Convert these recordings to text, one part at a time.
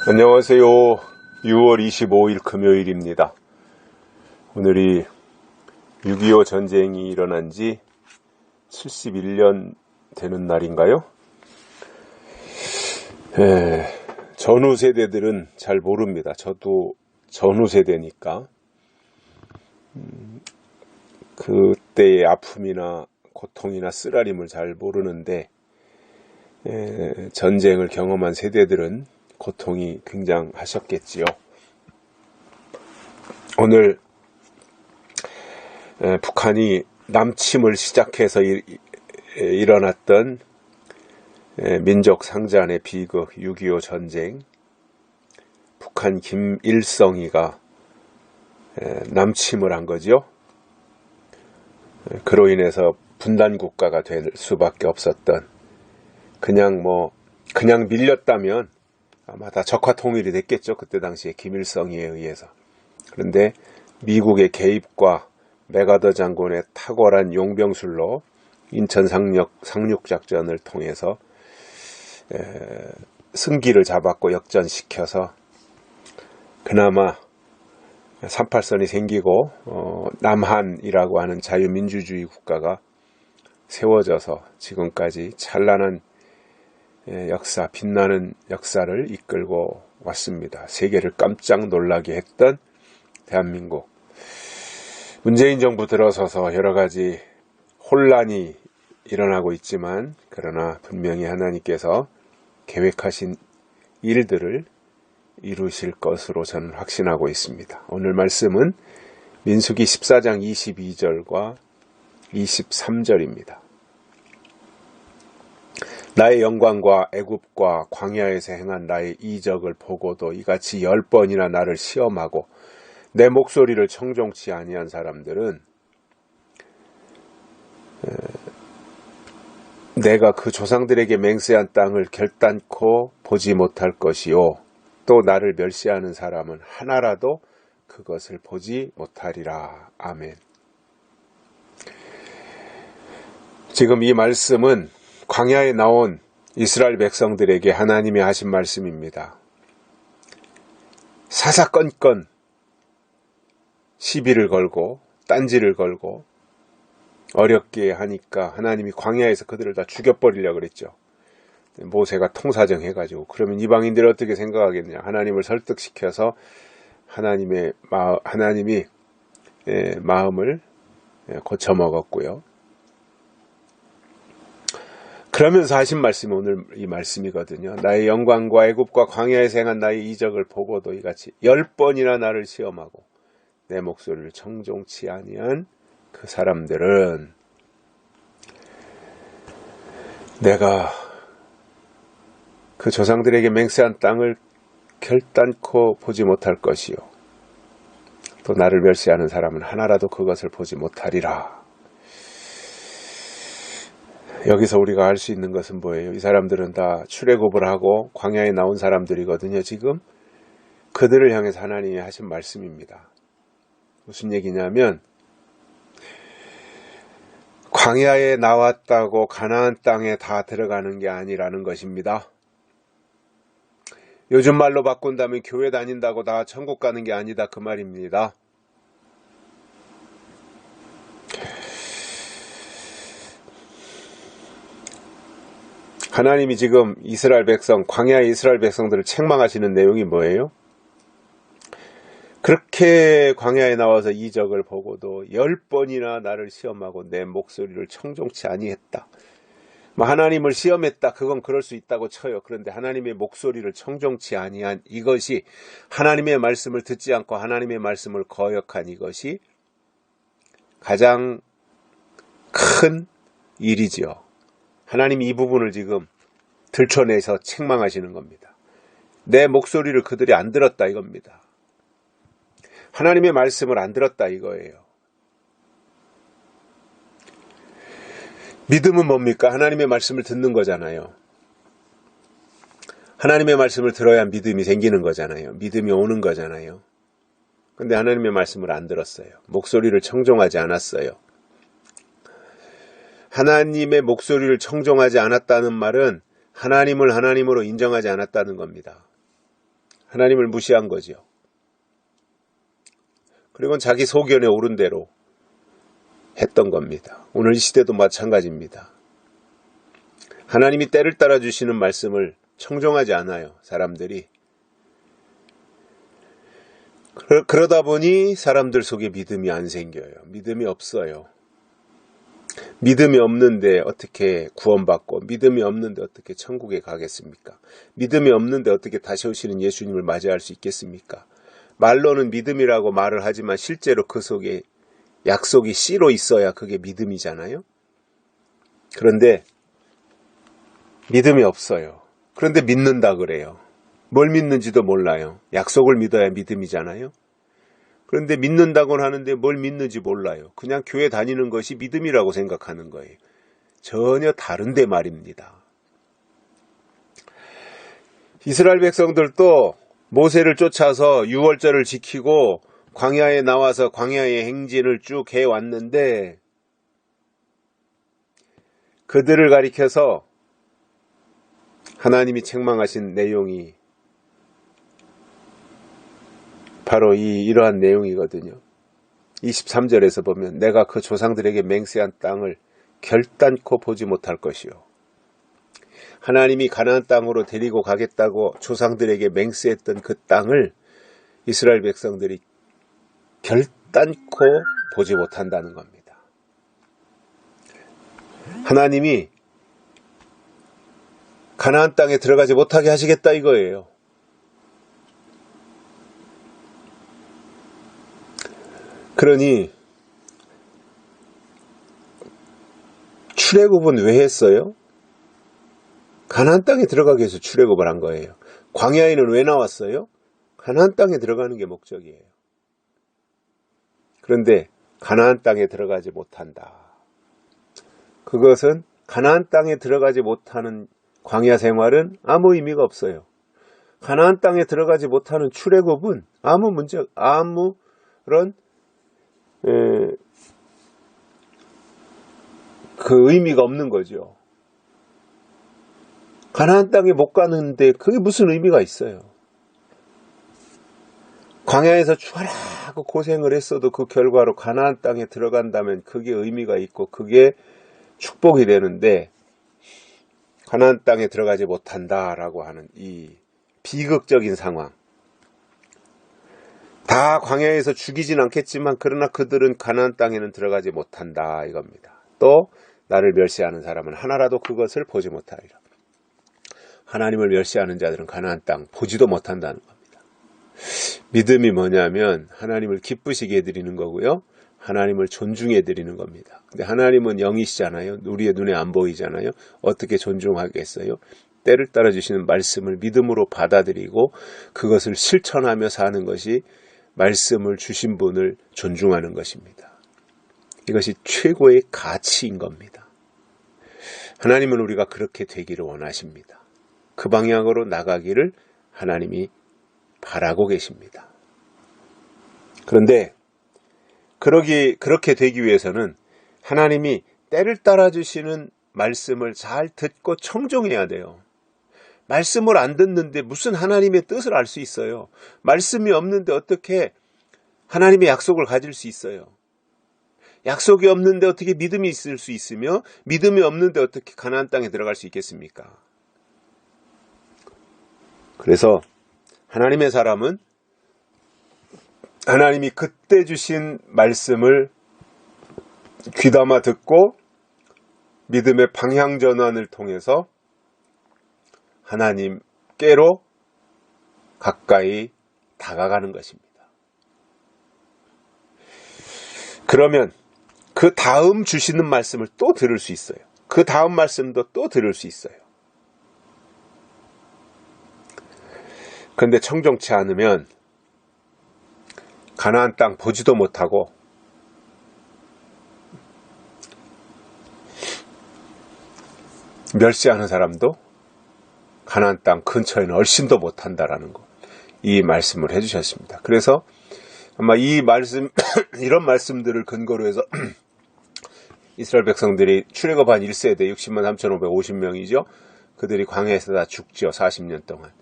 안녕하세요. 6월 25일 금요일입니다. 오늘이 6.25 전쟁이 일어난 지 71년 되는 날인가요? 전후 세대들은 잘 모릅니다. 저도 전후 세대니까 그때의 아픔이나 고통이나 쓰라림을 잘 모르는데 전쟁을 경험한 세대들은 고통이 굉장하셨겠지요. 오늘 북한이 남침을 시작해서 일어났던 민족 상잔의 비극 6.25 전쟁, 북한 김일성이가 남침을 한 거죠. 그로 인해서 분단 국가가 될 수밖에 없었던, 그냥 밀렸다면 아마 다 적화 통일이 됐겠죠. 그때 당시에 김일성이에 의해서. 그런데 미국의 개입과 맥아더 장군의 탁월한 용병술로 인천 상륙작전을 통해서 승기를 잡았고 역전시켜서 그나마 38선이 생기고 남한이라고 하는 자유민주주의 국가가 세워져서 지금까지 찬란한 역사, 빛나는 역사를 이끌고 왔습니다. 세계를 깜짝 놀라게 했던 대한민국. 문재인 정부 들어서서 여러 가지 혼란이 일어나고 있지만, 그러나 분명히 하나님께서 계획하신 일들을 이루실 것으로 저는 확신하고 있습니다. 오늘 말씀은 민수기 14장 22절과 23절입니다. 나의 영광과 애굽과 광야에서 행한 나의 이적을 보고도 이같이 10번이나 나를 시험하고 내 목소리를 청종치 아니한 사람들은 내가 그 조상들에게 맹세한 땅을 결단코 보지 못할 것이요, 또 나를 멸시하는 사람은 하나라도 그것을 보지 못하리라. 아멘. 지금 이 말씀은 광야에 나온 이스라엘 백성들에게 하나님이 하신 말씀입니다. 사사건건 시비를 걸고 딴지를 걸고 어렵게 하니까 하나님이 광야에서 그들을 다 죽여버리려고 그랬죠. 모세가 통사정 해가지고, 그러면 이방인들이 어떻게 생각하겠냐. 하나님을 설득시켜서 하나님이 마음을 고쳐먹었고요. 그러면서 하신 말씀이 오늘 이 말씀이거든요. 나의 영광과 애굽과 광야에서 행한 나의 이적을 보고도 이같이 10번이나 나를 시험하고 내 목소리를 청종치 아니한 그 사람들은 내가 그 조상들에게 맹세한 땅을 결단코 보지 못할 것이요, 또 나를 멸시하는 사람은 하나라도 그것을 보지 못하리라. 여기서 우리가 알 수 있는 것은 뭐예요? 이 사람들은 다 출애굽을 하고 광야에 나온 사람들이거든요. 지금 그들을 향해서 하나님이 하신 말씀입니다. 무슨 얘기냐면, 광야에 나왔다고 가나안 땅에 다 들어가는 게 아니라는 것입니다. 요즘 말로 바꾼다면 교회 다닌다고 다 천국 가는 게 아니다, 그 말입니다. 하나님이 지금 이스라엘 백성, 광야의 이스라엘 백성들을 책망하시는 내용이 뭐예요? 그렇게 광야에 나와서 이적을 보고도 10번이나 나를 시험하고 내 목소리를 청종치 아니했다. 하나님을 시험했다, 그건 그럴 수 있다고 쳐요. 그런데 하나님의 목소리를 청종치 아니한 이것이, 하나님의 말씀을 듣지 않고 하나님의 말씀을 거역한 이것이 가장 큰 일이지요. 하나님이 이 부분을 지금 들춰내서 책망하시는 겁니다. 내 목소리를 그들이 안 들었다 이겁니다. 하나님의 말씀을 안 들었다 이거예요. 믿음은 뭡니까? 하나님의 말씀을 듣는 거잖아요. 하나님의 말씀을 들어야 믿음이 생기는 거잖아요. 믿음이 오는 거잖아요. 근데 하나님의 말씀을 안 들었어요. 목소리를 청종하지 않았어요. 하나님의 목소리를 청종하지 않았다는 말은 하나님을 하나님으로 인정하지 않았다는 겁니다. 하나님을 무시한 거죠. 그리고 자기 소견에 오른 대로 했던 겁니다. 오늘 이 시대도 마찬가지입니다. 하나님이 때를 따라 주시는 말씀을 청종하지 않아요, 사람들이. 그러다 보니 사람들 속에 믿음이 안 생겨요. 믿음이 없어요. 믿음이 없는데 어떻게 구원받고, 믿음이 없는데 어떻게 천국에 가겠습니까? 믿음이 없는데 어떻게 다시 오시는 예수님을 맞이할 수 있겠습니까? 말로는 믿음이라고 말을 하지만 실제로 그 속에 약속이 씨로 있어야 그게 믿음이잖아요. 그런데 믿음이 없어요. 그런데 믿는다 그래요. 뭘 믿는지도 몰라요. 약속을 믿어야 믿음이잖아요. 그런데 믿는다고는 하는데 뭘 믿는지 몰라요. 그냥 교회 다니는 것이 믿음이라고 생각하는 거예요. 전혀 다른데 말입니다. 이스라엘 백성들도 모세를 쫓아서 유월절을 지키고 광야에 나와서 광야의 행진을 쭉 해왔는데, 그들을 가리켜서 하나님이 책망하신 내용이 바로 이러한 내용이거든요. 23절에서 보면 내가 그 조상들에게 맹세한 땅을 결단코 보지 못할 것이요. 하나님이 가나안 땅으로 데리고 가겠다고 조상들에게 맹세했던 그 땅을 이스라엘 백성들이 결단코 보지 못한다는 겁니다. 하나님이 가나안 땅에 들어가지 못하게 하시겠다 이거예요. 그러니 출애굽은 왜 했어요? 가나안 땅에 들어가기 위해서 출애굽을 한 거예요. 광야에는 왜 나왔어요? 가나안 땅에 들어가는 게 목적이에요. 그런데 가나안 땅에 들어가지 못한다. 그것은 가나안 땅에 들어가지 못하는 광야 생활은 아무 의미가 없어요. 가나안 땅에 들어가지 못하는 출애굽은 아무런 그 의미가 없는 거죠. 가나안 땅에 못 가는데 그게 무슨 의미가 있어요? 광야에서 추하라고 고생을 했어도 그 결과로 가나안 땅에 들어간다면 그게 의미가 있고 그게 축복이 되는데, 가나안 땅에 들어가지 못한다라고 하는 이 비극적인 상황. 다 광야에서 죽이진 않겠지만 그러나 그들은 가나안 땅에는 들어가지 못한다 이겁니다. 또 나를 멸시하는 사람은 하나라도 그것을 보지 못하리라. 하나님을 멸시하는 자들은 가나안 땅 보지도 못한다는 겁니다. 믿음이 뭐냐면 하나님을 기쁘시게 해드리는 거고요. 하나님을 존중해 드리는 겁니다. 근데 하나님은 영이시잖아요. 우리의 눈에 안 보이잖아요. 어떻게 존중하겠어요? 때를 따라 주시는 말씀을 믿음으로 받아들이고 그것을 실천하며 사는 것이 말씀을 주신 분을 존중하는 것입니다. 이것이 최고의 가치인 겁니다. 하나님은 우리가 그렇게 되기를 원하십니다. 그 방향으로 나가기를 하나님이 바라고 계십니다. 그런데 그렇게 되기 위해서는 하나님이 때를 따라 주시는 말씀을 잘 듣고 청종해야 돼요. 말씀을 안 듣는데 무슨 하나님의 뜻을 알 수 있어요? 말씀이 없는데 어떻게 하나님의 약속을 가질 수 있어요? 약속이 없는데 어떻게 믿음이 있을 수 있으며 믿음이 없는데 어떻게 가나안 땅에 들어갈 수 있겠습니까? 그래서 하나님의 사람은 하나님이 그때 주신 말씀을 귀담아 듣고 믿음의 방향 전환을 통해서 하나님께로 가까이 다가가는 것입니다. 그러면 그 다음 주시는 말씀을 또 들을 수 있어요. 그 다음 말씀도 또 들을 수 있어요. 그런데 청종치 않으면 가나안 땅 보지도 못하고 멸시하는 사람도 가나안 땅 근처에는 얼씬도 못한다라는 거, 이 말씀을 해주셨습니다. 그래서 아마 이 말씀 이런 말씀들을 근거로 해서 이스라엘 백성들이 출애굽한 1세대 60만 3,550명이죠. 그들이 광야에서 다 죽죠. 40년 동안.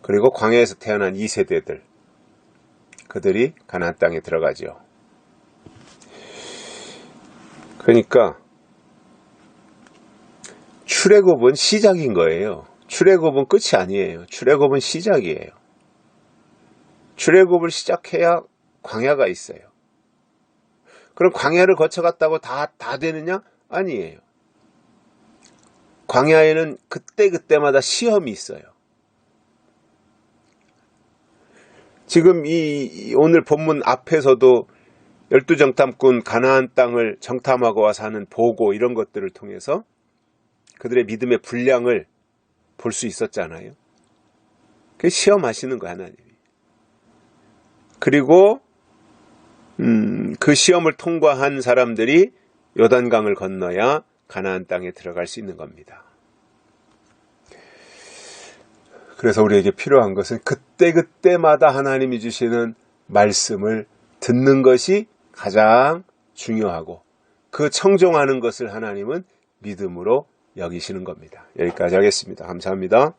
그리고 광야에서 태어난 2세대들, 그들이 가나안 땅에 들어가죠. 그러니까 출애굽은 시작인 거예요. 출애굽은 끝이 아니에요. 출애굽은 시작이에요. 출애굽을 시작해야 광야가 있어요. 그럼 광야를 거쳐갔다고 다 되느냐? 아니에요. 광야에는 그때그때마다 시험이 있어요. 지금 오늘 본문 앞에서도 12정탐꾼 가나안 땅을 정탐하고 와서 하는 보고, 이런 것들을 통해서 그들의 믿음의 분량을 볼 수 있었잖아요. 그 시험하시는 거예요, 하나님이. 그리고 그 시험을 통과한 사람들이 요단강을 건너야 가나안 땅에 들어갈 수 있는 겁니다. 그래서 우리에게 필요한 것은 그때그때마다 하나님이 주시는 말씀을 듣는 것이 가장 중요하고, 그 청종하는 것을 하나님은 믿음으로 여기시는 겁니다. 여기까지 하겠습니다. 감사합니다.